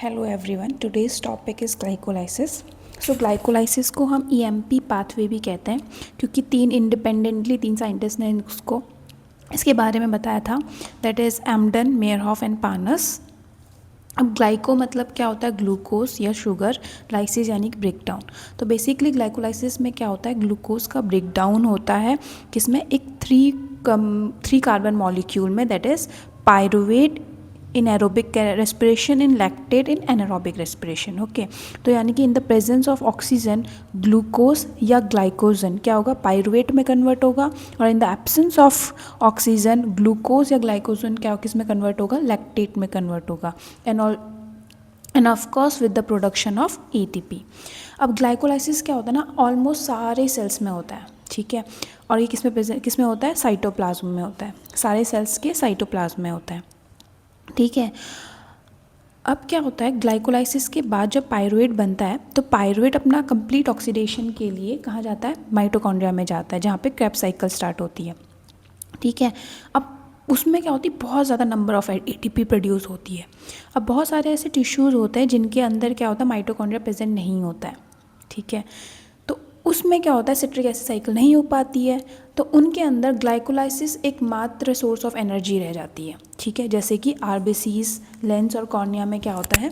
Hello everyone, today's topic is glycolysis. So glycolysis को हम EMP pathway भी कहते हैं क्योंकि तीन साइंटिस्ट ने उसको इसके बारे में बताया था। That is Embden, Meyerhof and Parnas. अब ग्लाइको मतलब क्या होता है? ग्लूकोज या शुगर, लाइसिस यानी कि ब्रेक डाउन। तो बेसिकली ग्लाइकोलाइसिस में क्या होता है? ग्लूकोज का ब्रेक डाउन होता है किसमें? एक थ्री कार्बन मॉलिक्यूल में, that is pyruvate in aerobic respiration, in lactate in anaerobic respiration. Okay, तो यानी कि इन the presence of oxygen glucose या ग्लाइकोजन क्या होगा? पायरुवेट में कन्वर्ट होगा, और in the absence of oxygen glucose या ग्लाइकोजन क्या किस में कन्वर्ट होगा? लैक्टेट में कन्वर्ट होगा। End of course with the production of ATP. अब ग्लाइकोलाइसिस क्या होता है ना, ऑलमोस्ट सारे सेल्स में होता है, ठीक है। और ये किस में होता है? साइटोप्लाज्म में होता है। सारे सेल्स के साइटोप्लाज्म में होता है, ठीक है। अब क्या होता है? ग्लाइकोलाइसिस के बाद जब पायरुवेट बनता है तो पायरुवेट अपना कंप्लीट ऑक्सीडेशन के लिए कहाँ जाता है? माइटोकॉन्ड्रिया में जाता है, जहाँ पे क्रेब्स साइकिल स्टार्ट होती है, ठीक है। अब उसमें क्या होती है? बहुत ज़्यादा नंबर ऑफ एटीपी प्रोड्यूस होती है। अब बहुत सारे ऐसे टिश्यूज़ होते हैं जिनके अंदर क्या होता है? माइटोकॉन्ड्रिया प्रेजेंट नहीं होता है, ठीक है। तो उसमें क्या होता है? सिट्रिक एसिड साइकिल नहीं हो पाती है, तो उनके अंदर ग्लाइकोलाइसिस एकमात्र सोर्स ऑफ एनर्जी रह जाती है, ठीक है। जैसे कि आरबीसीज, लेंस और कॉर्निया में क्या होता है?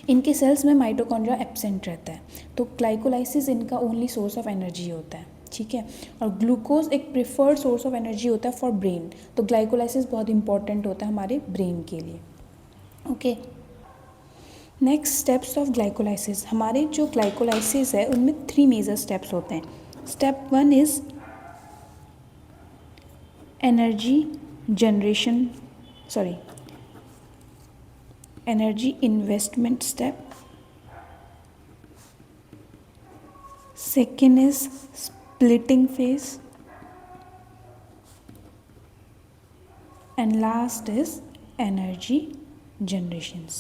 इनके सेल्स में माइटोकॉन्ड्रिया एब्सेंट रहता है, तो ग्लाइकोलाइसिस इनका ओनली सोर्स ऑफ एनर्जी होता है, ठीक है। और ग्लूकोज एक प्रिफर्ड सोर्स ऑफ एनर्जी होता है फॉर ब्रेन, तो ग्लाइकोलाइसिस बहुत इंपॉर्टेंट होता है हमारे ब्रेन के लिए। Okay, next steps of glycolysis. हमारे जो ग्लाइकोलाइसिस है उनमें 3 मेजर स्टेप्स होते हैं। Step 1 is energy investment step. Second is splitting phase, and last is energy generations.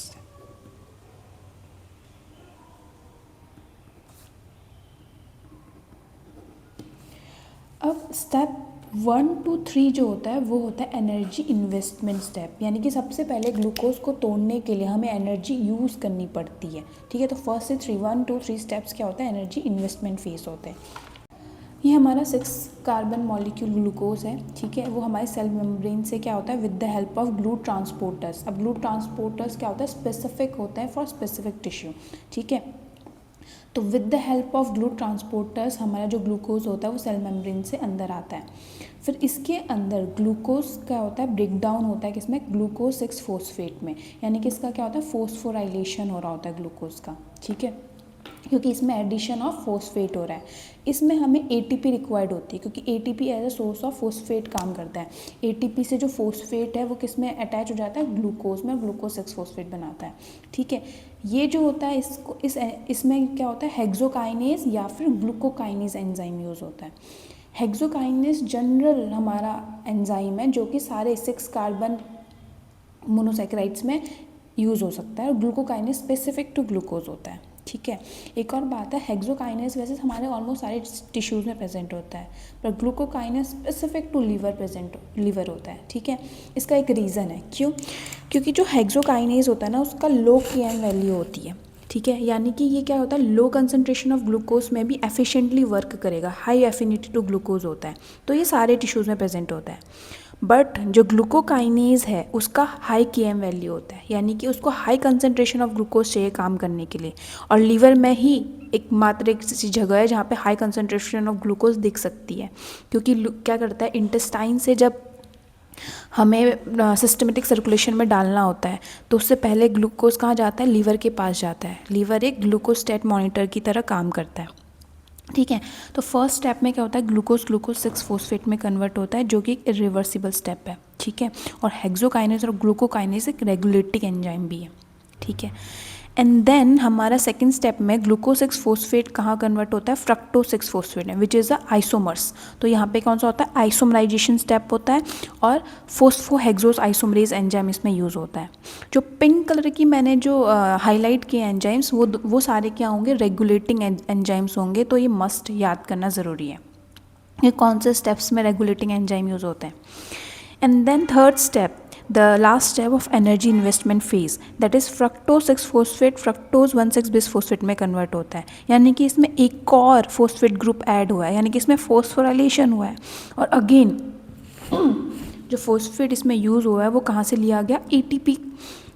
अब स्टेप 1 to 3 जो होता है वो होता है एनर्जी इन्वेस्टमेंट स्टेप, यानी कि सबसे पहले ग्लूकोज को तोड़ने के लिए हमें एनर्जी यूज़ करनी पड़ती है, ठीक है। तो फर्स्ट से 1 to 3 स्टेप्स क्या होता है? एनर्जी इन्वेस्टमेंट फेज होते हैं। ये हमारा 6 कार्बन मॉलिक्यूल ग्लूकोज है, ठीक है। वो हमारे सेल मेम्ब्रेन से क्या होता है? With the help of glue transporters. अब ग्लू ट्रांसपोर्टर्स क्या होता है? स्पेसिफिक होते हैं फॉर स्पेसिफिक टिश्यू, ठीक है। तो with the help of glue transporters हमारा जो ग्लूकोज होता है वो सेल मेम्ब्रेन से अंदर आता है। फिर इसके अंदर ग्लूकोज क्या होता है? ब्रेक डाउन होता है किसमें? ग्लूकोज 6 फोस्फेट में, यानी कि इसका क्या होता है? फोस्फोराइलेशन हो रहा होता है ग्लूकोज का, ठीक है, क्योंकि इसमें एडिशन ऑफ फोस्फेट हो रहा है। इसमें हमें एटीपी रिक्वायर्ड होती है क्योंकि ATP as a source of phosphate काम करता है। एटीपी से जो फोस्फेट है वो किस में अटैच हो जाता है? ग्लूकोज में, ग्लूकोज 6 फोस्फेट बनाता है, ठीक है। ये जो होता है इसमें क्या होता है? हेक्सोकाइनेज या फिर ग्लूकोकाइनेज एंजाइम यूज़ होता है। हेक्सोकाइनेज जनरल हमारा एंजाइम है जो कि सारे 6 कार्बन मोनोसैकेराइड्स में यूज़ हो सकता है, और ग्लूकोकाइनेज स्पेसिफिक टू ग्लूकोज होता है, ठीक है। एक और बात है, हेक्सोकाइनेज वैसे हमारे ऑलमोस्ट सारे टिश्यूज़ में प्रेजेंट होता है, पर ग्लूकोकाइनेज स्पेसिफिक टू लीवर होता है, ठीक है। इसका एक रीज़न है, क्योंकि जो हेक्सोकाइनेज होता है ना उसका लो KM वैल्यू होती है, ठीक है। यानी कि ये क्या होता है? लो कंसनट्रेशन ऑफ ग्लूकोज में भी एफिशिएंटली वर्क करेगा, हाई एफिनिटी टू ग्लूकोज होता है, तो ये सारे टिश्यूज़ में प्रेजेंट होता है। बट जो ग्लूकोकाइनेज है उसका हाई KM वैल्यू होता है, यानी कि उसको हाई कंसनट्रेशन ऑफ ग्लूकोज चाहिए काम करने के लिए, और लीवर में ही एकमात्र एक ऐसी जगह है जहाँ पे हाई कंसनट्रेशन ऑफ ग्लूकोज दिख सकती है, क्योंकि क्या करता है? इंटेस्टाइन से जब हमें सिस्टमेटिक सर्कुलेशन में डालना होता है तो उससे पहले ग्लूकोज कहाँ जाता है? लीवर के पास जाता है। लीवर एक ग्लूकोस्टेट मॉनिटर की तरह काम करता है, ठीक है। तो फर्स्ट स्टेप में क्या होता है? ग्लूकोज 6 फोस्फेट में कन्वर्ट होता है, जो कि एक इरिवर्सिबल स्टेप है, ठीक है। और हेक्सोकाइनेज और ग्लूकोकाइनेज एक रेगुलेटिंग एंजाइम भी है, ठीक है। एंड देन हमारा सेकंड स्टेप में ग्लूकोज 6 फोस्फेट कहाँ कन्वर्ट होता है? फ्रक्टोज 6 फोस्फेट में, विच इज़ द आइसोमर्स। तो यहाँ पे कौन सा होता है? आइसोमराइजेशन स्टेप होता है, और फोस्फोहेक्सोस आइसोमरेज एंजाइम इसमें यूज़ होता है। जो पिंक कलर की मैंने जो हाईलाइट किए एंजाइम्स वो सारे क्या होंगे? रेगुलेटिंग एंजाइम्स होंगे, तो ये मस्ट याद करना ज़रूरी है ये कौन से स्टेप्स में रेगुलेटिंग एंजाइम यूज़ होते हैं। And then third step the last step of energy investment phase, that is fructose 6 phosphate fructose 1,6 bis phosphate में कन्वर्ट होता है, यानी कि इसमें एक और फोस्फेट ग्रुप ऐड हुआ है, यानी कि इसमें फोस्फोराइलेशन हुआ है। और अगेन जो फोस्फेट इसमें यूज़ हुआ है वो कहाँ से लिया गया, एटीपी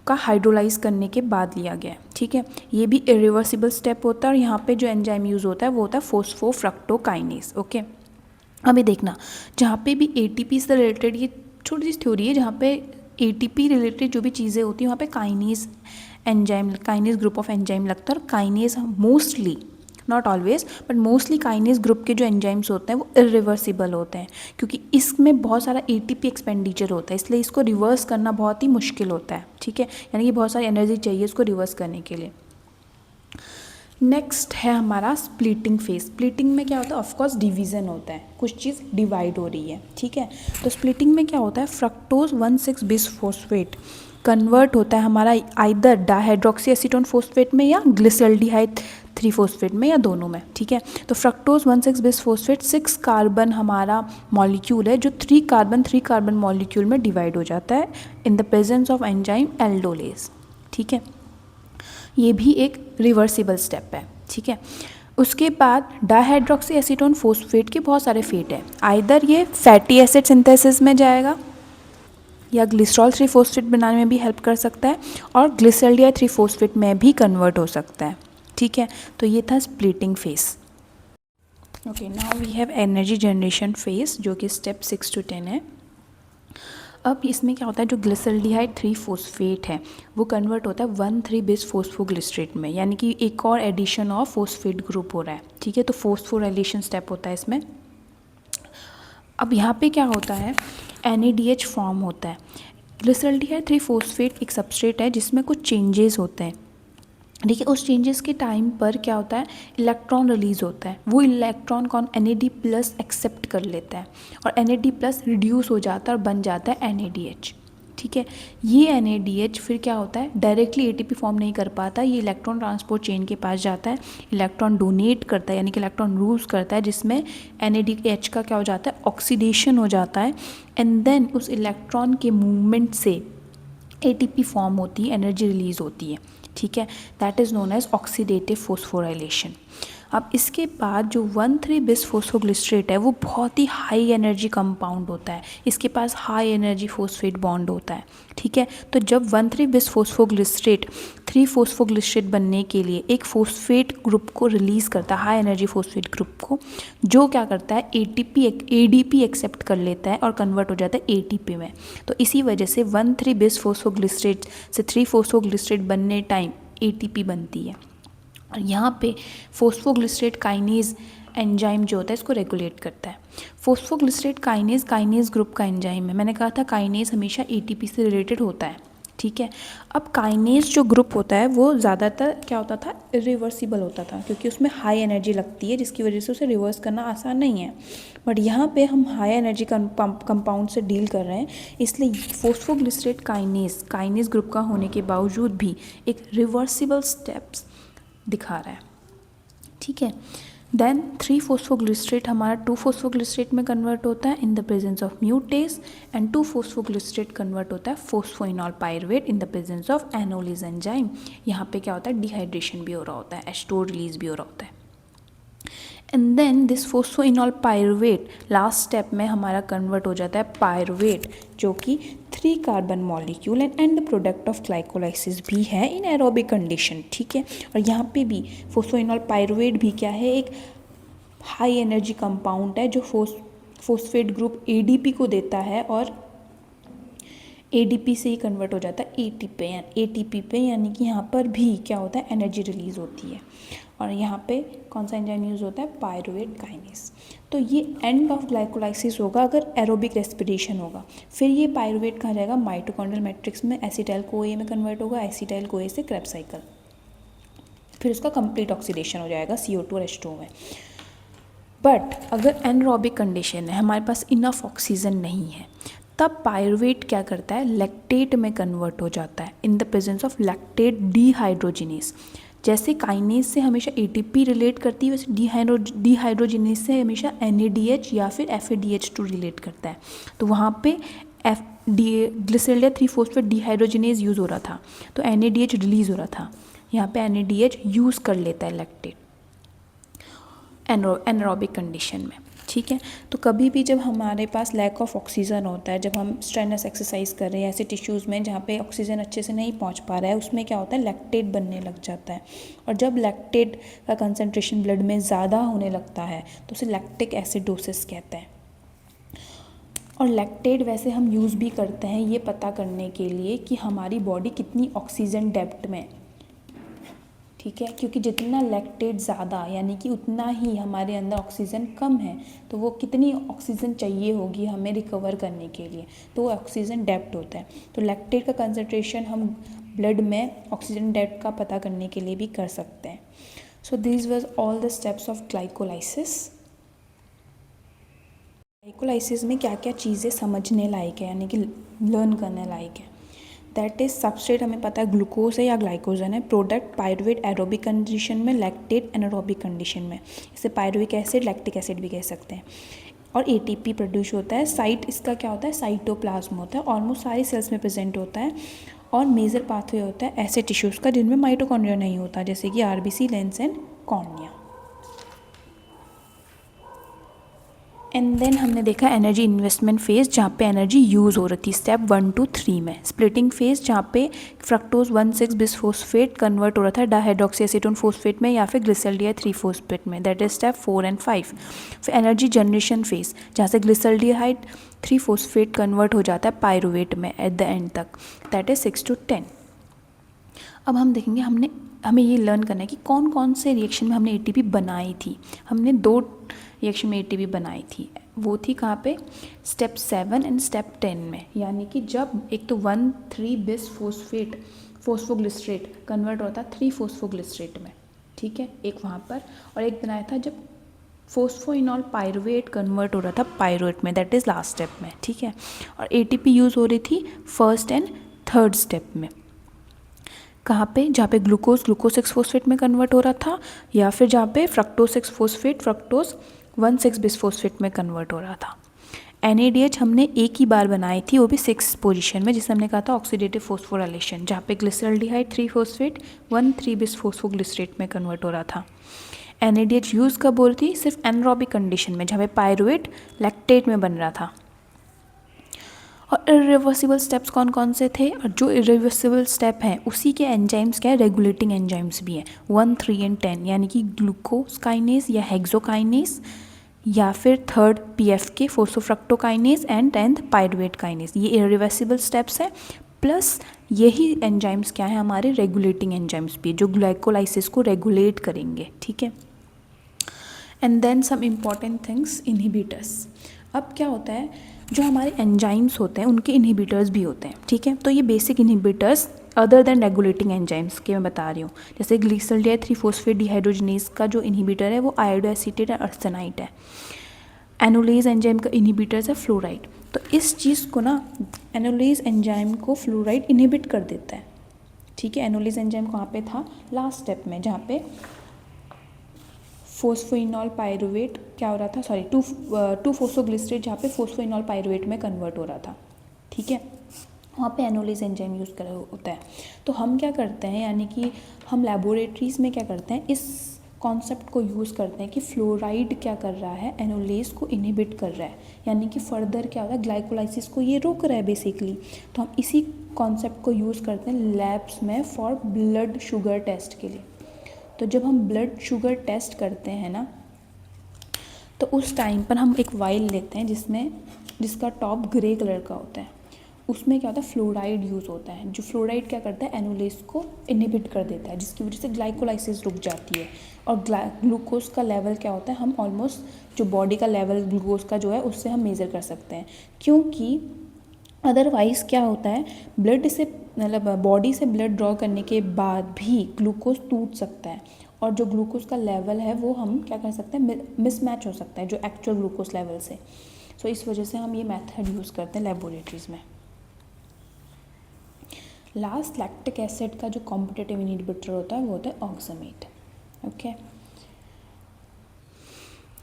का हाइड्रोलाइज करने के बाद लिया गया है, ठीक है। ये भी इरिवर्सिबल स्टेप होता है और यहाँ पे जो एंजाइम यूज़ होता है वो होता है फोस्फोफ्रक्टोकाइनेज, ओके। अभी देखना, जहाँ पे भी एटीपी से रिलेटेड ये छोटी सी थ्योरी है, जहाँ पे एटीपी रिलेटेड जो भी चीज़ें होती हैं वहाँ पे kinase enzyme, kinase group of enzyme लगता है। और kinase mostly, not always but mostly kinase group के जो एंजाइम्स होते हैं वो इरिवर्सिबल होते हैं, क्योंकि इसमें बहुत सारा एटीपी एक्सपेंडिचर होता है, इसलिए इसको रिवर्स करना बहुत ही मुश्किल होता है, ठीक है। यानी कि बहुत सारी एनर्जी चाहिए इसको रिवर्स करने के लिए। नेक्स्ट है हमारा स्प्लिटिंग फेज। स्प्लिटिंग में क्या होता है, ऑफकोर्स डिवीज़न होता है, कुछ चीज़ डिवाइड हो रही है, ठीक है। तो स्प्लिटिंग में क्या होता है, फ्रक्टोज 1,6 बिस फोस्फेट कन्वर्ट होता है हमारा आइदर डाइहाइड्रोक्सी एसीटोन फोस्फेट में या ग्लिसरल्डिहाइड 3 फोस्फेट में, या दोनों में, ठीक है। तो फ्रक्टोज 1,6 बिस फोस्फेट 6 कार्बन हमारा मॉलिक्यूल है जो 3 कार्बन मॉलिक्यूल में डिवाइड हो जाता है in the presence of enzyme aldolase, ठीक है। ये भी एक रिवर्सिबल स्टेप है, ठीक है। उसके बाद डाइहाइड्रोक्सी एसीटोन फोस्फेट के बहुत सारे फेट हैं, आइदर ये फैटी एसिड सिंथेसिस में जाएगा या ग्लिसरॉल 3 फोस्फेट बनाने में भी हेल्प कर सकता है, और ग्लिसरॉल्डिहाइड 3 फोस्फेट में भी कन्वर्ट हो सकता है, ठीक है। तो ये था splitting phase. Okay, now we have energy generation phase जो कि स्टेप 6 to 10 है। अब इसमें क्या होता है, जो ग्लिसरल्डिहाइड 3 फोस्फेट है वो कन्वर्ट होता है 1,3 बिस फोस्फोग्लिसरेट में, यानी कि एक और एडिशन ऑफ फोस्फेट ग्रुप हो रहा है, ठीक है। तो फोस्फोराइलेशन स्टेप होता है इसमें। अब यहाँ पे क्या होता है, NADH फॉर्म होता है। ग्लिसरल्डिहाइड 3 फोस्फेट एक सबस्ट्रेट है जिसमें कुछ चेंजेस होते हैं, ठीक है। उस चेंजेस के टाइम पर क्या होता है, इलेक्ट्रॉन रिलीज होता है, वो इलेक्ट्रॉन कौन, NAD+ एक्सेप्ट कर लेता है और NAD+ रिड्यूस हो जाता है और बन जाता है NADH, ठीक है। ये NADH फिर क्या होता है, डायरेक्टली ATP फॉर्म नहीं कर पाता, ये इलेक्ट्रॉन ट्रांसपोर्ट चेन के पास जाता है, इलेक्ट्रॉन डोनेट करता है, यानी कि इलेक्ट्रॉन रूज करता है, जिसमें NADH का क्या हो जाता है, ऑक्सीडेशन हो जाता है, एंड देन उस इलेक्ट्रॉन के मूवमेंट से ATP फॉर्म होती है, एनर्जी रिलीज होती है, ठीक है। That is known as oxidative phosphorylation. अब इसके बाद जो 1,3 बिस फोस्फोग्लिसरेट है वो बहुत ही हाई एनर्जी कंपाउंड होता है, इसके पास हाई एनर्जी फोस्फेट बॉन्ड होता है, ठीक है। तो जब 1,3 बिस फोस्फोग्लिसरेट 3 फोस्फोग्लिसरेट बनने के लिए एक फोस्फेट ग्रुप को रिलीज़ करता है, हाई एनर्जी फोस्फेट ग्रुप को, जो क्या करता है, ADP एक्सेप्ट कर लेता है और कन्वर्ट हो जाता है ATP में। तो इसी वजह से 1,3 बिस फोस्फोग्लिसरेट से 3 फोस्फोग्लिसरेट बनने टाइम ATP बनती है। और यहाँ पे फोस्फोग्लिसरेट काइनेज एंजाइम जो होता है इसको रेगुलेट करता है। फोस्फोग्लिसरेट काइनेज ग्रुप का एंजाइम है, मैंने कहा था काइनेज हमेशा ATP से रिलेटेड होता है, ठीक है। अब काइनेज जो ग्रुप होता है वो ज़्यादातर क्या होता था, इरिवर्सिबल होता था, क्योंकि उसमें हाई एनर्जी लगती है जिसकी वजह से उसे रिवर्स करना आसान नहीं है। बट यहाँ पे हम हाई एनर्जी कंपाउंड से डील कर रहे हैं, इसलिए फोस्फोग्लिसरेट काइनेज ग्रुप का होने के बावजूद भी एक रिवर्सिबल स्टेप्स दिखा रहा है, ठीक है। देन 3 फोस्फोग्लिसरेट हमारा 2 फोस्फोग्लिसरेट में कन्वर्ट होता है in the presence of mutase, and 2 phosphoglycerate convert होता है phosphoenol pyruvate in the presence of enolase enzyme. यहाँ पे क्या होता है, डिहाइड्रेशन भी हो रहा होता है, एस्टोर रिलीज भी हो रहा होता है। And then this phosphoenol pyruvate last step में हमारा कन्वर्ट हो जाता है पायरुवेट, जो कि 3 carbon molecule and the product of glycolysis भी है इन एरोबिक कंडीशन, ठीक है। और यहाँ पे भी फोस्फोइनॉल पायरुवेट भी क्या है, एक हाई एनर्जी कंपाउंड है जो फोस्फेट ग्रुप ADP को देता है और ADP से ही कन्वर्ट हो जाता है ATP पे, यानी कि यहाँ पर भी क्या होता है, एनर्जी रिलीज होती है। और यहाँ पे कौन सा एंजाइम यूज़ होता है, पायरुवेट काइनेज। तो ये एंड ऑफ ग्लाइकोलाइसिस होगा अगर एरोबिक रेस्पिरेशन होगा। फिर ये पायरुवेट कहाँ जाएगा, माइटोकॉन्ड्रियल मैट्रिक्स में एसिटाइल CoA में कन्वर्ट होगा, एसिटाइल CoA से क्रेब्स साइकिल, फिर उसका कंप्लीट ऑक्सीडेशन हो जाएगा CO2 और H2O में। बट अगर एनरोबिक कंडीशन है, हमारे पास इनफ ऑक्सीजन नहीं है, तब पायरुवेट क्या करता है, लैक्टेट में कन्वर्ट हो जाता है in the presence of lactate dehydrogenase. जैसे काइनेज से हमेशा ATP रिलेट करती है, वैसे डिहाइड्रोजिनेस से हमेशा NADH या फिर FADH2 रिलेट करता है। तो वहाँ पे ग्लिसरॉल 3-फॉस्फेट डिहाइड्रोजिनेज यूज़ हो रहा था, तो NADH रिलीज़ हो रहा था। यहाँ पे NADH यूज़ कर लेता है लैक्टेट एनारोबिक कंडीशन में, ठीक है। तो कभी भी जब हमारे पास लैक ऑफ ऑक्सीजन होता है, जब हम स्ट्रेनस एक्सरसाइज कर रहे हैं, ऐसे टिश्यूज़ में जहाँ पे ऑक्सीजन अच्छे से नहीं पहुँच पा रहा है, उसमें क्या होता है, लैक्टेट बनने लग जाता है। और जब लैक्टेट का कंसनट्रेशन ब्लड में ज़्यादा होने लगता है तो उसे लैक्टिक एसिडोसिस कहते हैं। और लैक्टेट वैसे हम यूज़ भी करते हैं ये पता करने के लिए कि हमारी बॉडी कितनी ऑक्सीजन डेप्थ में, ठीक है, क्योंकि जितना लैक्टेट ज़्यादा यानी कि उतना ही हमारे अंदर ऑक्सीजन कम है, तो वो कितनी ऑक्सीजन चाहिए होगी हमें रिकवर करने के लिए, तो वो ऑक्सीजन डेप्थ होता है। तो लैक्टेट का कंसंट्रेशन हम ब्लड में ऑक्सीजन डेप्थ का पता करने के लिए भी कर सकते हैं। So this was all the steps of glycolysis. Glycolysis में क्या क्या चीज़ें समझने लायक है, यानी कि लर्न करने लायक है। दैट इज़ सबस्ट्रेट हमें पता है ग्लूकोज है या ग्लाइकोजन है, प्रोडक्ट पायरुवेट एरोबिक कंडीशन में, लैक्टेट एनारोबिक कंडीशन में, इसे पायरुविक एसिड लैक्टिक एसिड भी कह सकते हैं। और ATP प्रोड्यूस होता है, साइट इसका क्या होता है, साइटोप्लाज्म होता है, ऑलमोस्ट सारी सेल्स में प्रेजेंट होता है। और मेजर पाथवे होता है ऐसे टिश्यूज़ का जिनमें माइटोकॉन्ड्रिया नहीं होता, जैसे कि RBC, lens and cornea. And then हमने देखा एनर्जी इन्वेस्टमेंट फेज, जहाँ पे एनर्जी यूज़ हो रही थी स्टेप 1 to 3 में। स्प्लिटिंग फेज जहाँ पे फ्रक्टोज 1,6-बिसफॉस्फेट कन्वर्ट हो रहा था डाइहाइड्रोक्सी एसीटोन फॉस्फेट में या फिर ग्लिसरॉल 3-फॉस्फेट में, दैट इज स्टेप 4 and 5। फिर एनर्जी जनरेशन फेज जहाँ से ग्लिसरॉल 3-फॉस्फेट कन्वर्ट हो जाता है पायरुवेट में एट द एंड तक, दैट इज 6 to 10। अब हम देखेंगे हमें ये लर्न करना है कि कौन कौन से रिएक्शन में हमने ATP बनाई थी। हमने 2 रिएक्शन में ATP बनाई थी, वो थी कहाँ पे, स्टेप 7 एंड स्टेप 10 में। यानी कि जब एक तो 1,3-बिसफॉस्फेट फॉस्फोग्लिसरेट कन्वर्ट होता 3-फॉस्फोग्लिसरेट में, ठीक है, एक वहाँ पर, और एक बनाया था जब फोस्फोइनॉल पायरुवेट कन्वर्ट हो रहा था पायरुवेट में, दैट इज़ लास्ट स्टेप में, ठीक है। और ATP यूज़ हो रही थी 1st and 3rd स्टेप में। कहाँ पे, जहाँ पे ग्लूकोज 6-फॉस्फेट में कन्वर्ट हो रहा था, या फिर जहाँ पे फ्रक्टोज 6-फॉस्फेट फ्रक्टोज 1,6-बिसफॉस्फेट में कन्वर्ट हो रहा था। NADH हमने एक ही बार बनाई थी, वो भी 6th पोजीशन में, जिसे हमने कहा था ऑक्सीडेटिव फॉस्फोराइलेशन, जहाँ पे ग्लिसरॉल 3-फॉस्फेट 1,3-बिसफॉस्फोग्लिसरेट में कन्वर्ट हो रहा था। NADH यूज़ कब हो रही थी, सिर्फ एनारोबिक कंडीशन में, जहाँ पे पायरुवेट लैक्टेट में बन रहा था। और इरिवर्सिबल स्टेप्स कौन कौन से थे, और जो इरिवर्सिबल स्टेप हैं उसी के एंजाइम्स क्या है, रेगुलेटिंग एंजाइम्स भी हैं 1, 3 and 10, यानी कि ग्लूकोकाइनेज या हेक्सोकाइनेज, या फिर 3rd PFK phosphofructokinase and 10th pyruvate kinase, ये इरिवर्सिबल स्टेप्स हैं। प्लस यही एंजाइम्स क्या है, हमारे रेगुलेटिंग एंजाइम्स भी, जो ग्लाइकोलाइसिस को रेगुलेट करेंगे, ठीक है। And then some important things, inhibitors. अब क्या होता है, जो हमारे एंजाइम्स होते हैं उनके इनहिबिटर्स भी होते हैं, ठीक है। तो ये basic inhibitors other than regulating enzymes के मैं बता रही हूँ, जैसे ग्लिसरॉल 3-फॉस्फेट डिहाइड्रोजिनेज का जो इनहिबिटर है वो आयोडोएसीटेट और अर्सेनाइट है। एनोलेज एंजाइम का इनहिबिटर्स है फ्लोराइड। तो इस चीज़ को ना, एनोलेज एंजाइम को फ्लोराइड इनहिबिट कर देता है, ठीक है। एनोलेज एंजाइम कहाँ पे था, लास्ट स्टेप में, जहाँ पे फोस्फोइनॉल पायरुवेट क्या हो रहा था, सॉरी 2-फॉस्फोग्लिसरेट, जहाँ पे फोस्फोइनॉल पायरुवेट में कन्वर्ट हो रहा था, ठीक है, वहाँ पे एनोलेज एंजाइम यूज़ कर होता है। तो हम क्या करते हैं, यानी कि हम लेबोरेटरीज़ में क्या करते हैं, इस कॉन्सेप्ट को यूज़ करते हैं कि फ्लोराइड क्या कर रहा है, एनोलेज को इनहिबिट कर रहा है, यानी कि फर्दर क्या होता है, ग्लाइकोलाइसिस को ये रोक रहा है बेसिकली। तो हम इसी कॉन्सेप्ट को यूज़ करते हैं लैब्स में फॉर ब्लड शुगर टेस्ट के लिए। तो जब हम ब्लड शुगर टेस्ट करते हैं ना, तो उस टाइम पर हम एक वाइल लेते हैं जिसका टॉप ग्रे कलर का होता है, उसमें क्या होता है, फ्लोराइड यूज़ होता है। जो फ्लोराइड क्या करता है, एनोलेज को इनहिबिट कर देता है, जिसकी वजह से ग्लाइकोलाइसिस रुक जाती है। और ग्लूकोज का लेवल क्या होता है, हम ऑलमोस्ट जो बॉडी का लेवल ग्लूकोज का जो है उससे हम मेज़र कर सकते हैं, क्योंकि अदरवाइज़ क्या होता है, ब्लड से मतलब बॉडी से ब्लड ड्रॉ करने के बाद भी ग्लूकोज टूट सकता है, और जो ग्लूकोज का लेवल है वो हम क्या कर सकते हैं, मिसमैच हो सकता है जो एक्चुअल ग्लूकोज लेवल से। सो इस वजह से हम ये मेथड यूज़ करते हैं लेबोरेटरीज़ में। लास्ट लैक्टिक एसिड का जो कॉम्पिटिटिव इनहिबिटर होता है वो होता है ऑक्सामेट, ओके।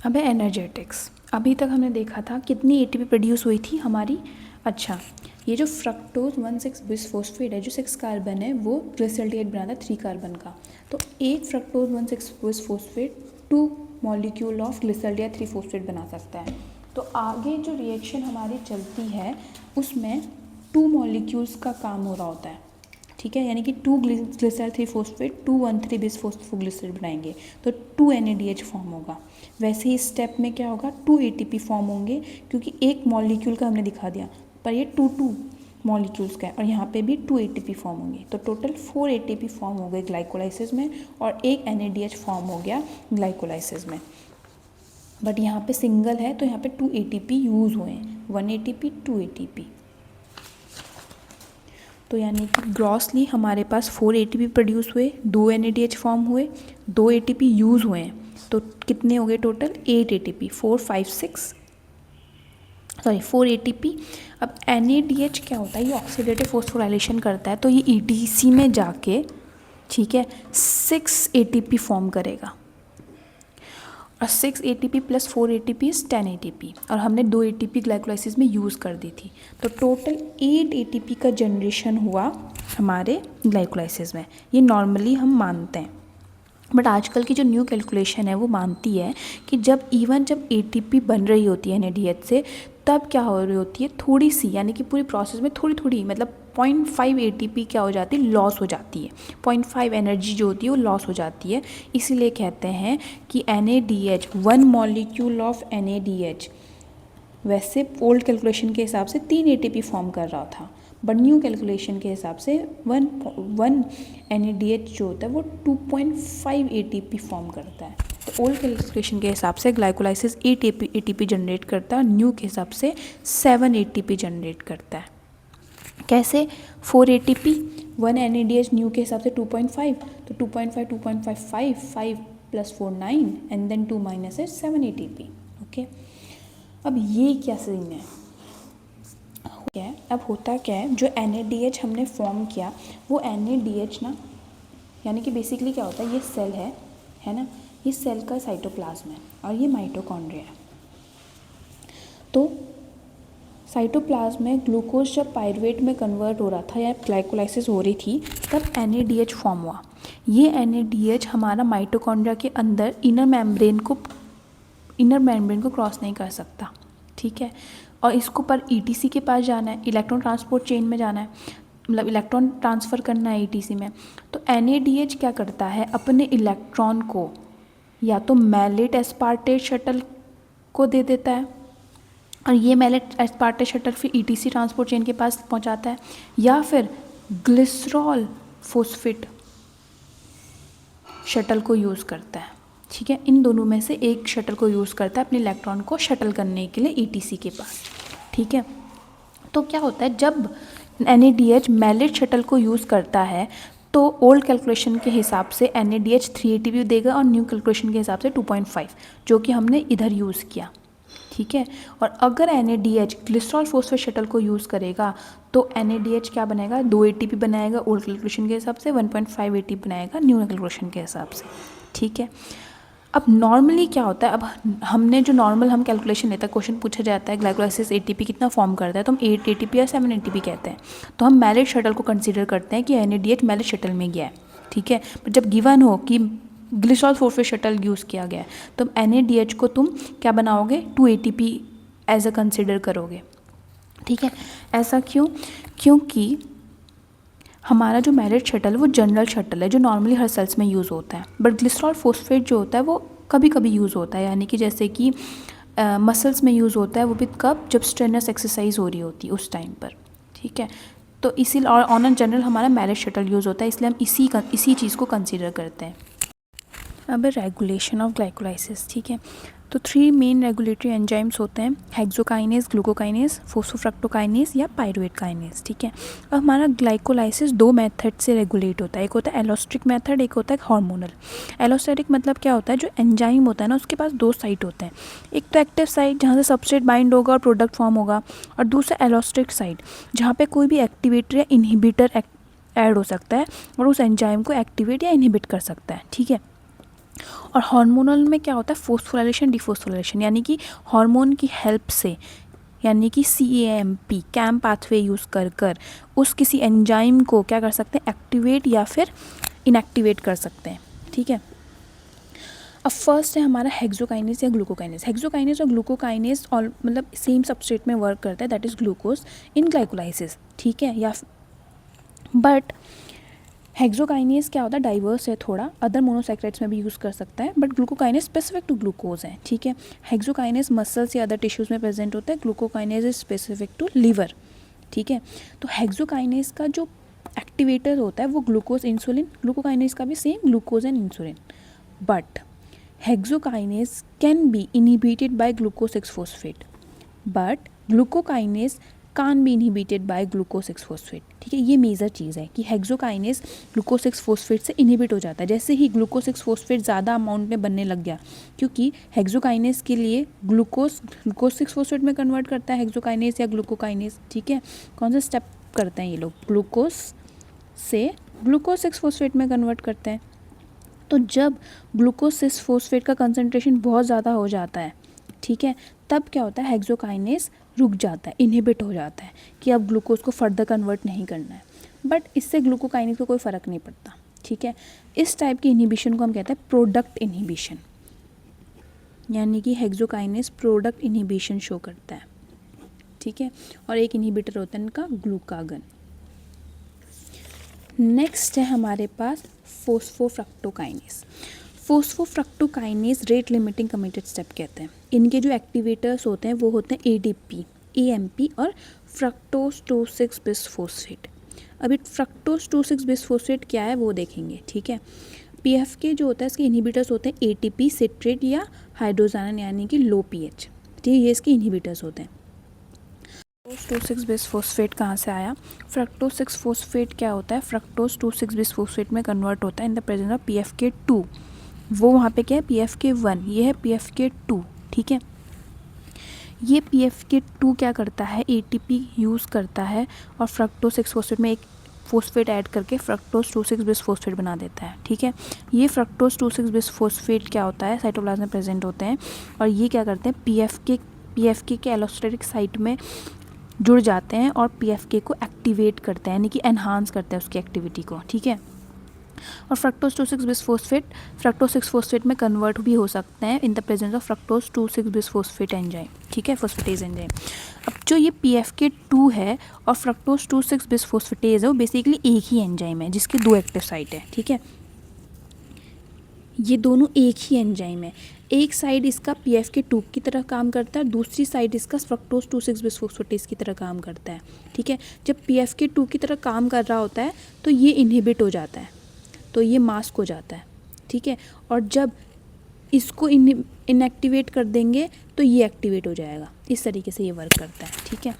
अब है एनर्जेटिक्स। अभी तक हमने देखा था कितनी ATP प्रोड्यूस हुई थी हमारी अच्छा, ये जो फ्रक्टोज 1,6 बिसफॉस्फेट है, जो 6 कार्बन है, वो ग्लिसरॉल्डिहाइड बनाता है 3 कार्बन का। तो एक fructose 1,6 bisphosphate 2 molecule of glyceraldehyde 3 phosphate बना सकता है। तो आगे जो रिएक्शन हमारी चलती है उसमें 2 मॉलिक्यूल्स का काम हो रहा होता है, ठीक है, यानी कि 2 ग्लिसरॉल 3 फॉस्फेट 2,1,3 बिसफॉस्फोग्लिसराइड बनाएंगे तो 2 NADH फॉर्म होगा। वैसे ही स्टेप में क्या होगा, 2 ATP फॉर्म होंगे, क्योंकि एक मॉलिक्यूल का हमने दिखा दिया, पर ये 2 मॉलिक्यूल्स का है, और यहाँ पे भी 2 ATP फॉर्म होंगे। तो टोटल 4 ATP फॉर्म हो गए ग्लाइकोलाइसिस में, और एक NADH फॉर्म हो गया ग्लाइकोलाइसिस में। बट यहाँ पे सिंगल है तो यहाँ पे 2 ATP यूज़ हुए हैं, 1 ATP 2 ATP। तो यानी कि ग्रॉसली हमारे पास 4 ATP प्रोड्यूस हुए, 2 NADH फॉर्म हुए, 2 ATP यूज़ हुए हैं, तो कितने हो गए टोटल, 8 ATP, 4 ATP। अब NADH क्या होता है, ये ऑक्सीडेटिव फोस्फोराइलेशन करता है, तो ये ETC में जाके, ठीक है, 6 ATP फॉर्म करेगा, और 6 ATP plus 4 ATP is 10 ATP, और हमने 2 ATP ग्लाइकोलाइसिस में यूज़ कर दी थी, तो टोटल 8 ATP का जनरेशन हुआ हमारे ग्लाइकोलाइसिस में। ये नॉर्मली हम मानते हैं, बट आजकल की जो न्यू कैलकुलेशन है वो मानती है कि जब ATP बन रही होती है NADH से, तब क्या हो रही होती है, थोड़ी सी, यानी कि पूरी प्रोसेस में थोड़ी थोड़ी, मतलब 0.5 ATP क्या हो जाती है, लॉस हो जाती है, 0.5 एनर्जी जो होती है वो लॉस हो जाती है। इसीलिए कहते हैं कि NADH, 1 मॉलिक्यूल ऑफ NADH, वैसे ओल्ड कैलकुलेशन के हिसाब से 3 ATP फॉर्म कर रहा था, बट न्यू कैलकुलेशन के हिसाब से 1 NADH जो होता है वो 2.5 ATP फॉर्म करता है। तो ओल्ड कैलकुलेशन के हिसाब से ग्लाइकोलाइसिस 8 ATP जनरेट करता है, और न्यू के हिसाब से 7 ATP जनरेट करता है। कैसे, 4 ATP, 1 NADH, न्यू के हिसाब से 2.5, तो 2.5 2.5 5 प्लस 4 9, एंड देन 2 माइनस है 7 ATP। ओके, अब ये क्या सीन है, क्या है, अब होता क्या है, जो NADH हमने फॉर्म किया वो NADH ना, यानी कि बेसिकली क्या होता है, ये सेल है ना, ये सेल का साइटोप्लाज्म है, और ये माइटोकॉन्ड्रिया है। तो साइटोप्लाज्म में ग्लूकोज जब पायरुवेट में कन्वर्ट हो रहा था या ग्लाइकोलाइसिस हो रही थी, तब NADH फॉर्म हुआ। ये NADH हमारा माइटोकॉन्ड्रिया के अंदर इनर मेम्ब्रेन को क्रॉस नहीं कर सकता, ठीक है, और इसको पर ETC के पास जाना है, इलेक्ट्रॉन ट्रांसपोर्ट चेन में जाना है, मतलब इलेक्ट्रॉन ट्रांसफ़र करना है ETC में। तो NADH क्या करता है, अपने इलेक्ट्रॉन को या तो मैलेट एस्पार्टेट शटल को दे देता है, और ये मैलेट एस्पार्टेट शटल फिर ETC ट्रांसपोर्ट चेन के पास पहुंचाता है, या फिर ग्लिसरॉल फॉस्फेट शटल को यूज़ करता है, ठीक है, इन दोनों में से एक शटल को यूज़ करता है अपने इलेक्ट्रॉन को शटल करने के लिए ETC के पास, ठीक है। तो क्या होता है, जब NADH मैलेट शटल को यूज़ करता है तो ओल्ड कैलकुलेशन के हिसाब से NADH 3 ATP देगा, और न्यू कैलकुलेशन के हिसाब से 2.5, जो कि हमने इधर यूज़ किया, ठीक है। और अगर NADH ग्लिसरॉल फॉस्फेट शटल को यूज़ करेगा तो NADH क्या बनेगा, 2 ATP बनाएगा ओल्ड कैलकुलेशन के हिसाब से, 1.5 ATP बनाएगा न्यू कैलकुलेशन के हिसाब से, ठीक है। अब नॉर्मली क्या होता है, अब हमने जो नॉर्मल हम कैलकुलेशन लेते हैं, क्वेश्चन पूछा जाता है ग्लाइकोलाइसिस ATP कितना फॉर्म करता है, तो हम 8 ATP या 7 ATP कहते हैं, तो हम मैलेट शटल को कंसीडर करते हैं कि NADH मैलेट शटल में गया है, ठीक है। बट जब गिवन हो कि ग्लिसरॉल फॉस्फेट शटल यूज़ किया गया है, तो NADH को तुम क्या बनाओगे, 2 ATP एज अ कंसिडर करोगे, ठीक है। ऐसा क्यों, क्योंकि हमारा जो मैलेट शटल वो जनरल शटल है, जो नॉर्मली हर सेल्स में यूज़ होता है, बट ग्लिसरॉल फॉस्फेट जो होता है वो कभी कभी यूज़ होता है, यानी कि जैसे कि मसल्स में यूज़ होता है, वो भी कब, जब स्ट्रेनस एक्सरसाइज हो रही होती है उस टाइम पर, ठीक है। तो इसी और ऑन एन जनरल हमारा मैलेट शटल यूज़ होता है, इसलिए हम इसी चीज़ को कंसिडर करते हैं। अब रेगुलेशन ऑफ ग्लाइकोलाइसिस, ठीक है, तो 3 मेन रेगुलेटरी एंजाइम्स होते हैं, हेक्सोकाइनेज, ग्लूकोकाइनेज, फोस्फोफ्रक्टोकाइनेज या पायरुवेट काइनेज, ठीक है। अब हमारा ग्लाइकोलाइसिस 2 मेथड से रेगुलेट होता है, एक होता है एलोस्टिक मेथड, एक होता है हार्मोनल। एलोस्टेटिक मतलब क्या होता है, जो एंजाइम होता है ना उसके पास 2 साइट होते हैं, एक तो एक्टिव साइट जहाँ से सबस्ट्रेट बाइंड होगा और प्रोडक्ट फॉर्म होगा, और दूसरा एलोस्टिक साइट जहाँ पे कोई भी एक्टिवेटर या इनहिबिटर ऐड हो सकता है और उस एंजाइम को एक्टिवेट या इनहिबिट कर सकता है, ठीक है। और हार्मोनल में क्या होता है, फोस्फोराइलेशन डिफोस्फोराइलेशन, यानी कि हार्मोन की हेल्प से यानी कि CAMP कैम्प पाथवे यूज़ कर कर उस किसी एंजाइम को क्या कर सकते हैं, एक्टिवेट या फिर इनएक्टिवेट कर सकते हैं। ठीक है, अब फर्स्ट है हमारा हेक्सोकाइनेस या ग्लूकोकाइनेस। हेक्सोकाइनेस और ग्लूकोकाइनेस और मतलब सेम सबस्ट्रेट में वर्क करता है, that is glucose in glycolysis. ठीक है, या बट हेक्सोकाइनेस क्या होता है, डाइवर्स है थोड़ा, अदर मोनोसैकेराइड्स में भी यूज़ कर सकता है, but glucokinase specific to glucose है। ठीक है, हेक्सोकाइनेस मसल्स या अदर टिश्यूज़ में प्रेजेंट होता है, glucokinase is specific to liver. ठीक है, तो हेक्सोकाइनेस का जो एक्टिवेटर होता है वो ग्लूकोज इंसुलिन, ग्लूकोकाइनेस का भी same glucose and insulin, but hexokinase can be inhibited by glucose six phosphate, but glucokinase can be inhibited by glucose six phosphate. ठीक है, ये मेजर चीज़ है कि हेक्सोकाइनेस ग्लूकोज 6-फॉस्फेट से इनहिबिट हो जाता है जैसे ही ग्लूकोज 6-फॉस्फेट ज़्यादा अमाउंट में बनने लग गया, क्योंकि हेक्सोकाइनेस के लिए ग्लूकोज 6-फॉस्फेट में कन्वर्ट करता है हेक्सोकाइनेस या ग्लूकोकाइनेस। ठीक है, कौन सा स्टेप करते हैं ये लोग, ग्लूकोज से ग्लूकोज 6-फॉस्फेट में कन्वर्ट करते हैं। तो जब ग्लूकोज 6-फॉस्फेट का कंसंट्रेशन बहुत ज़्यादा हो जाता है, ठीक है, तब क्या होता है, हेक्सोकाइनेस रुक जाता है, इनहिबिट हो जाता है कि अब ग्लूकोज को फर्दर कन्वर्ट नहीं करना है, बट इससे ग्लूकोकाइनेस को कोई फ़र्क नहीं पड़ता। ठीक है, इस टाइप की इनहिबिशन को हम कहते हैं प्रोडक्ट इनहिबिशन, यानी कि हेक्सोकाइनेस प्रोडक्ट इनहिबिशन शो करता है। ठीक है, और एक इनहिबिटर होता है इनका ग्लूकागन। नेक्स्ट है हमारे पास फोस्फोफ्रक्टोकाइनेस। फोस्फोफ्रक्टोकाइनेस रेट लिमिटिंग कमिटेड स्टेप कहते हैं। इनके जो एक्टिवेटर्स होते हैं वो होते हैं ADP, AMP और फ्रक्टोज 2,6 बिसफोस्फेट। अभी फ्रक्टोज 2,6 बिसफोस्फेट क्या है वो देखेंगे। ठीक है, PFK जो होता है इसके इनहिबिटर्स होते हैं ATP, सिट्रेट या हाइड्रोजानन यानी कि लो pH। ठीक है, ये इसके इनहिबिटर्स होते हैं। फ्रक्टोज 2,6 बिसफोस्फेट कहाँ से आया, फ्रक्टोज 6-फॉस्फेट क्या होता है, फ्रक्टोज 2,6 बिसफोस्फेट में कन्वर्ट होता है in the presence of PFK2। वो वहाँ पे क्या है, PFK1, ये है PFK2। ठीक है, ये PFK2 क्या करता है, ATP यूज़ करता है और फ्रक्टोज 6-फॉस्फेट में एक फोस्फेट ऐड करके फ्रक्टोज 2,6 बिसफोस्फेट बना देता है। ठीक है, ये फ्रक्टोज 2,6 बिसफोस्फेट क्या होता है, साइटोप्लाज्म में प्रेजेंट होते हैं और ये क्या करते हैं, PFK के एलोस्टेरिक साइट में जुड़ जाते हैं और PFK को एक्टिवेट करते हैं, यानी कि एनहांस करते हैं उसकी एक्टिविटी को। ठीक है, और फ्रक्टोज 2,6 बिसफोस्फेट फ्रक्टोज 6-फॉस्फेट में कन्वर्ट भी हो सकते हैं in the presence of fructose 2,6 bisphosphate enzyme. ठीक है, फॉस्फेटेज एंजाइम। अब जो ये PFK2 है और फ्रक्टोज 2,6 बिसफोस्फेटेज है वो बेसिकली एक ही एंजाइम है जिसके 2 एक्टिव साइट है। ठीक है, ये दोनों एक ही एंजाइम है, एक साइड इसका PFK2 की तरह काम करता है, दूसरी साइड इसका फ्रक्टोज 2,6 बिसफोस्फेटेज की तरह काम करता है। ठीक है, जब PFK2 की तरह काम कर रहा होता है तो ये इनहिबिट हो जाता है, तो ये मास्क हो जाता है। ठीक है, और जब इसको इनएक्टिवेट कर देंगे तो ये एक्टिवेट हो जाएगा, इस तरीके से ये वर्क करता है। ठीक है,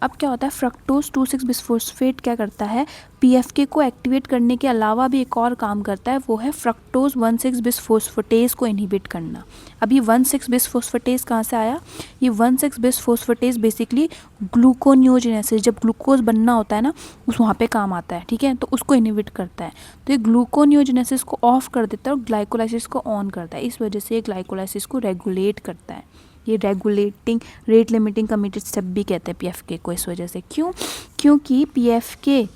अब क्या होता है, फ्रक्टोज 2,6 बिसफोस्फेट क्या करता है, PFK को एक्टिवेट करने के अलावा भी एक और काम करता है, वो है फ्रक्टोज 1,6 बिसफोस्फेटेज को इनहिबिट करना। अब ये 1,6 बिसफोस्फेटेज कहाँ से आया, ये 1,6 बिसफोस्फेटेज बेसिकली ग्लूकोनियोजेनेसिस, जब ग्लूकोज बनना होता है ना उस वहाँ पे काम आता है। ठीक है, तो उसको इनहिबिट करता है, तो ये ग्लूकोनियोजेनेसिस को ऑफ कर देता है और ग्लाइकोलाइसिस को ऑन करता है, इस वजह से ये ग्लाइकोलाइसिस को रेगुलेट करता है। ये regulating rate limiting committed step भी कहते हैं PFK को, इस वजह से। क्यों, क्योंकि PFK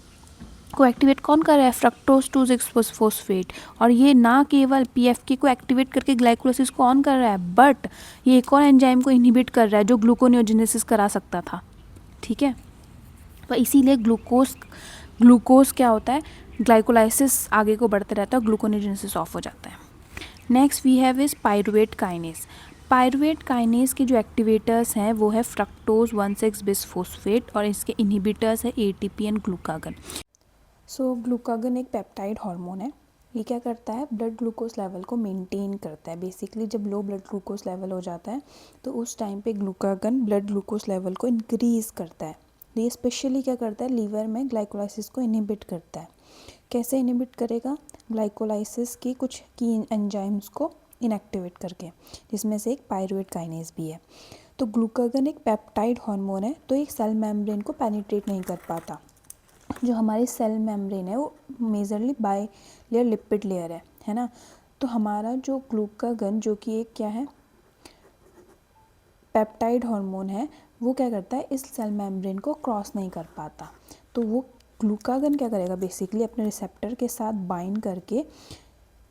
को एक्टिवेट कौन कर रहा है, फ्रक्टोज 2,6 बिसफोस्फेट, और ये ना केवल PFK को एक्टिवेट करके ग्लाइकोलाइसिस को ऑन कर रहा है, बट ये एक और एंजाइम को इनहिबिट कर रहा है जो ग्लूकोनियोजेनेसिस करा सकता था। ठीक है, तो इसीलिए ग्लूकोज क्या होता है, ग्लाइकोलाइसिस आगे को बढ़ते रहता है, ग्लूकोनियोजेनेसिस ऑफ हो जाता है। Next we have is pyruvate kinase. Pyruvate kinase के जो एक्टिवेटर्स हैं वो है फ्रक्टोज 1,6 बिसफोस्फेट और इसके इनहिबिटर्स है ATP and glucagon. So glucagon एक पेप्टाइड हार्मोन है, ये क्या करता है, ब्लड ग्लूकोज लेवल को मेंटेन करता है। बेसिकली जब लो ब्लड ग्लूकोज लेवल हो जाता है तो उस टाइम पे ग्लूकागन ब्लड ग्लूकोज लेवल को इंक्रीज़ करता है। तो ये स्पेशली क्या करता है, लीवर में ग्लाइकोलाइसिस को इनहिबिट करता है। कैसे इनहिबिट करेगा, ग्लाइकोलाइसिस की कुछ की एंजाइम्स को इनएक्टिवेट करके, जिसमें से एक पायरुवेट काइनेस भी है। तो ग्लूकागन एक पेप्टाइड हार्मोन है, तो एक सेल मेम्ब्रेन को पेनिट्रेट नहीं कर पाता। जो हमारी सेल मेम्ब्रेन है वो majorly by layer lipid layer है ना। तो हमारा जो ग्लूकागन जो कि एक क्या है, पेप्टाइड हार्मोन है वो क्या करता है, इस सेल मेम्ब्रेन को क्रॉस नहीं कर पाता, तो वो ग्लूकागन क्या करेगा, बेसिकली अपने रिसेप्टर के साथ बाइंड करके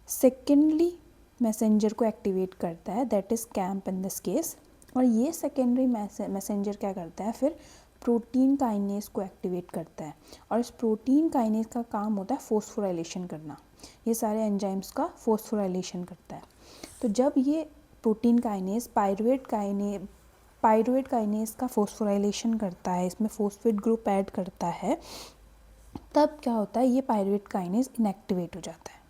सेकेंडरी मैसेंजर को एक्टिवेट करता है, that is camp in this case. और ये सेकेंडरी मैसेंजर क्या करता है, फिर प्रोटीन काइनेज को एक्टिवेट करता है, और इस प्रोटीन काइनेज का काम होता है फोस्फोराइलेशन करना। ये सारे एंजाइम्स का फोस्फोराइलेशन करता है। तो जब ये प्रोटीन काइनेज पायरुवेट काइनेज का फोस्फोराइलेशन करता है, इसमें फोस्फेट ग्रुप ऐड करता है, तब क्या होता है, ये पायरुवेट काइनेज इनएक्टिवेट हो जाता है।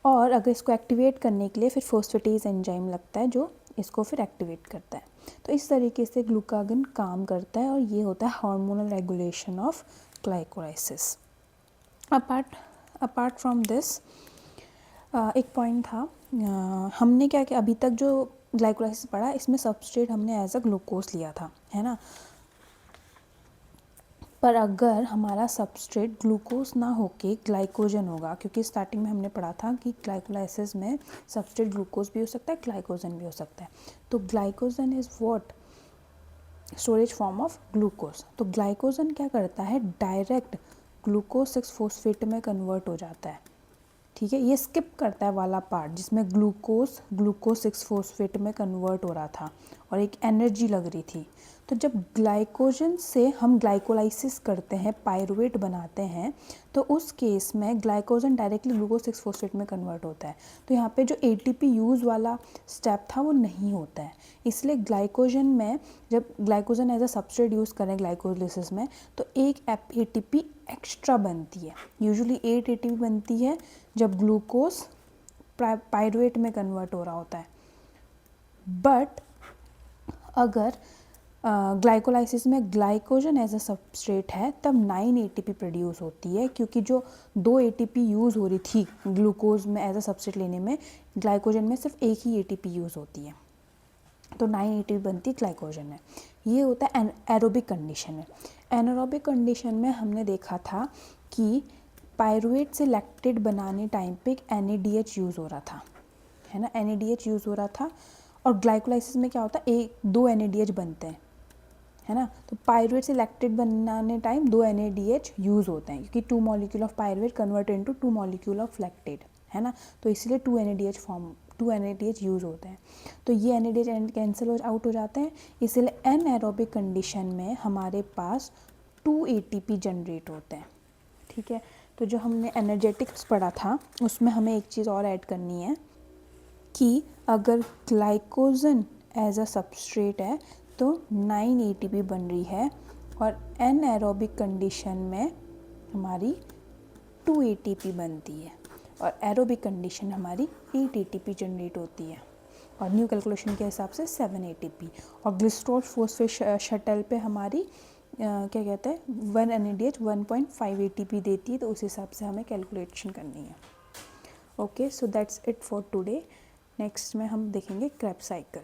और अगर इसको एक्टिवेट करने के लिए फिर फोस्फेटेज एंजाइम लगता है जो इसको फिर एक्टिवेट करता है। तो इस तरीके से ग्लूकागन काम करता है, और ये होता है hormonal regulation of glycolysis. Apart from this एक पॉइंट था, हमने क्या किया अभी तक जो ग्लाइकोलाइसिस पढ़ा, इसमें सबस्ट्रेट हमने एज अ ग्लूकोज लिया था, है ना। पर अगर हमारा सबस्ट्रेट ग्लूकोज ना होके ग्लाइकोजन होगा, क्योंकि स्टार्टिंग में हमने पढ़ा था कि ग्लाइकोलाइसिस में सबस्ट्रेट ग्लूकोज भी हो सकता है, ग्लाइकोजन भी हो सकता है। तो glycogen is what, storage form of glucose. तो ग्लाइकोजन क्या करता है, डायरेक्ट ग्लूकोज 6 फॉस्फेट में कन्वर्ट हो जाता है, ठीक है। ये स्किप करता है वाला पार्ट जिसमें ग्लूकोज 6 फॉस्फेट में कन्वर्ट हो रहा था और एक एनर्जी लग रही थी। तो जब ग्लाइकोजन से हम ग्लाइकोलाइसिस करते हैं, पायरुवेट बनाते हैं, तो उस केस में ग्लाइकोजन डायरेक्टली ग्लूकोज 6 फॉस्फेट में कन्वर्ट होता है। तो यहाँ पे जो एटीपी यूज़ वाला स्टेप था वो नहीं होता है। इसलिए ग्लाइकोजन में जब glycogen as a substrate used करें ग्लाइकोलाइसिस में, तो एक एटीपी एक्स्ट्रा बनती है। यूजुअली 8 एटीपी बनती है जब ग्लूकोज पायरुवेट में कन्वर्ट हो रहा होता है। बट अगर ग्लाइकोलाइसिस में ग्लाइकोजन एज अ सबस्ट्रेट है, तब 9 एटीपी प्रोड्यूस होती है, क्योंकि जो 2 एटीपी यूज़ हो रही थी ग्लूकोज में एज अ सबस्ट्रेट लेने में, ग्लाइकोजन में सिर्फ एक ही एटीपी यूज़ होती है, तो 9 एटीपी बनती ग्लाइकोजन में। ये होता है एरोबिक कंडीशन में। एनारोबिक कंडीशन में हमने देखा था कि पायरुवेट से लैक्टेट बनाने टाइम पे एक NADH यूज़ हो रहा था, है ना, NADH यूज़ हो रहा था। और ग्लाइकोलाइसिस में क्या होता है, 2 NADH बनते हैं, है ना। तो पायरुवेट से लैक्टेट बनाने टाइम 2 NADH यूज़ होते हैं, क्योंकि 2 molecule of pyruvate convert into 2 molecule of lactate, है ना। तो इसलिए 2 NADH यूज़ होते हैं। तो ये NADH कैंसिल आउट हो जाते हैं, इसलिए एनएरोबिक कंडीशन में हमारे पास 2 ATP जनरेट होते हैं, ठीक है। तो जो हमने एनर्जेटिक्स पढ़ा था उसमें हमें एक चीज़ और ऐड करनी है कि अगर ग्लाइकोजन एज अ सबस्ट्रेट है तो 9 ATP बन रही है, और एनएरोबिक कंडीशन में हमारी 2 ATP बनती है, और एरोबिक कंडीशन हमारी 8 ATP जनरेट होती है, और न्यू कैलकुलेशन के हिसाब से 7 ATP। और ग्लिसरॉल फॉस्फेट शटल पे हमारी क्या कहते हैं 1 NADH 1.5 ATP देती है, तो उस हिसाब से हमें कैलकुलेशन करनी है। Okay, so that's it for today. Next में हम देखेंगे क्रेब्स साइकिल।